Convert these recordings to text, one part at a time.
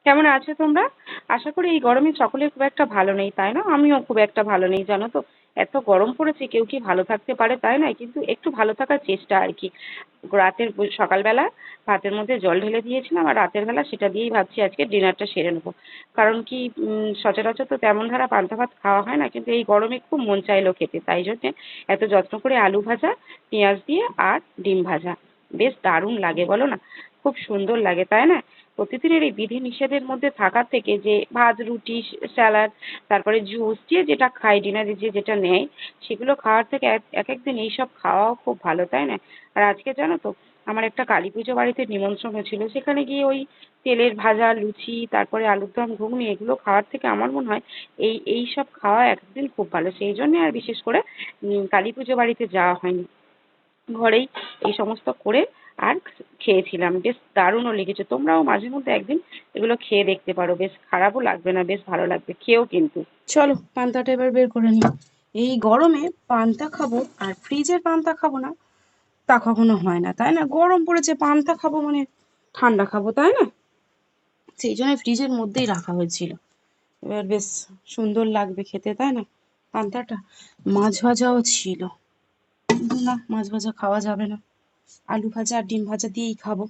কেমন আছো তোমরা? আশা করি এই গরমে সকলে খুব একটা ভালো নেই, তাই না? আমিও খুব একটা ভালো নেই, জানো তো। এত গরম পড়েছে, কেউ কি ভালো থাকতে পারে? তাই না? কিন্তু একটু ভালো থাকার চেষ্টা আর কি। সকালবেলা ভাতের মধ্যে জল ঢেলে দিয়েছিলাম, আর রাতের বেলা সেটা দিয়েই ভাবছি আজকে ডিনারটা সেরে নেবো। কারণ কি, সচরাচর তো তেমন ধারা পান্তা ভাত খাওয়া হয় না, কিন্তু এই গরমে খুব মন চাইলো খেতে, তাই জন্যে এত যত্ন করে আলু ভাজা, পেঁয়াজ দিয়ে আর ডিম ভাজা। বেশ দারুণ লাগে বলো না? খুব সুন্দর লাগে, তাই না? প্রতিদিনের এই বিধি নিষেধের মধ্যে থাকার থেকে যে ভাত, রুটি, স্যালাড, তারপরে জুস, যে যেটা খায়, ডিনারে যে যেটা নেয়, সেগুলো খাওয়ার থেকে এক একদিন এইসব খাওয়াও খুব ভালো, তাই না? আর আজকে জানো তো, আমার একটা কালী পুজো বাড়িতে নিমন্ত্রণ ছিল, সেখানে গিয়ে ওই তেলের ভাজা লুচি, তারপরে আলুর দম, ঘুগনি, এগুলো খাওয়ার থেকে আমার মনে হয় এই সব খাওয়া একদিন খুব ভালো। সেই জন্যে আর বিশেষ করে কালী পুজো বাড়িতে যাওয়া হয়নি, ঘরেই এই সমস্ত করে আর খেয়েছিলাম। বেশ দারুণও লেগেছে। তোমরাও মাঝে মধ্যে একদিন এগুলো খেয়ে দেখতে পারো, বেশ খারাপও লাগবে না, বেশ ভালো লাগবে খেয়েও কিন্তু। চলো পান্তাটা এবার বের করে নিই। এই গরমে পান্তা খাবো আর ফ্রিজের পান্তা খাবো না, তা কখনো হয় না, তাই না? গরম পড়েছে, পান্তা খাবো মানে ঠান্ডা খাবো, তাই না? সেই জন্য ফ্রিজের মধ্যেই রাখা হয়েছিল। এবার বেশ সুন্দর লাগবে খেতে, তাই না? পান্তাটা মাছ ভাজাও ছিল, কিন্তু না, মাছ ভাজা খাওয়া যাবে না, আলু ভাজা আর ডিম ভাজা দিয়েই খাবো।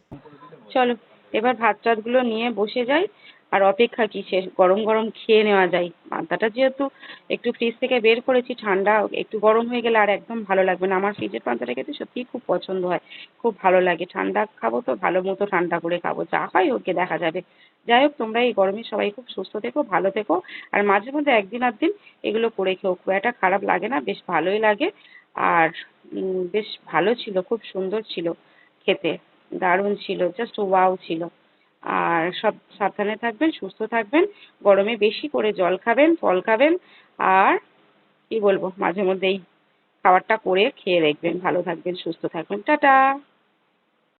চলো এবার ভাত টাতগুলো নিয়ে বসে যাই। আর অপেক্ষা কিসের, গরম গরম খেয়ে নেওয়া যায়। পান্তাটা যেহেতু একটু ফ্রিজ থেকে বের করেছি, ঠান্ডা একটু গরম হয়ে গেলে আর একদম ভালো লাগবে না। আমার ফ্রিজের পান্তাটা খেতে সত্যিই খুব পছন্দ হয়, খুব ভালো লাগে। ঠান্ডা খাবো তো ভালো মতো ঠান্ডা করে খাবো, যা হয় ওকে দেখা যাবে। যাই হোক, তোমরা এই গরমে সবাই খুব সুস্থ থেকো, ভালো থেকো। আর মাঝে মধ্যে একদিন আধদিন এগুলো করে খেও, খুব একটা খারাপ লাগে না, বেশ ভালোই লাগে। আর বেশ ভালো ছিল, খুব সুন্দর ছিল খেতে, দারুণ ছিল, জাস্ট ওয়াও ছিল। আর সব সাবধানে থাকবেন, সুস্থ থাকবেন, গরমে বেশি করে জল খাবেন, ফল খাবেন। আর কি বলবো, মাঝে মধ্যে এই খাবারটা করে খেয়ে দেখবেন, ভালো থাকবেন, সুস্থ থাকবেন। টাটা।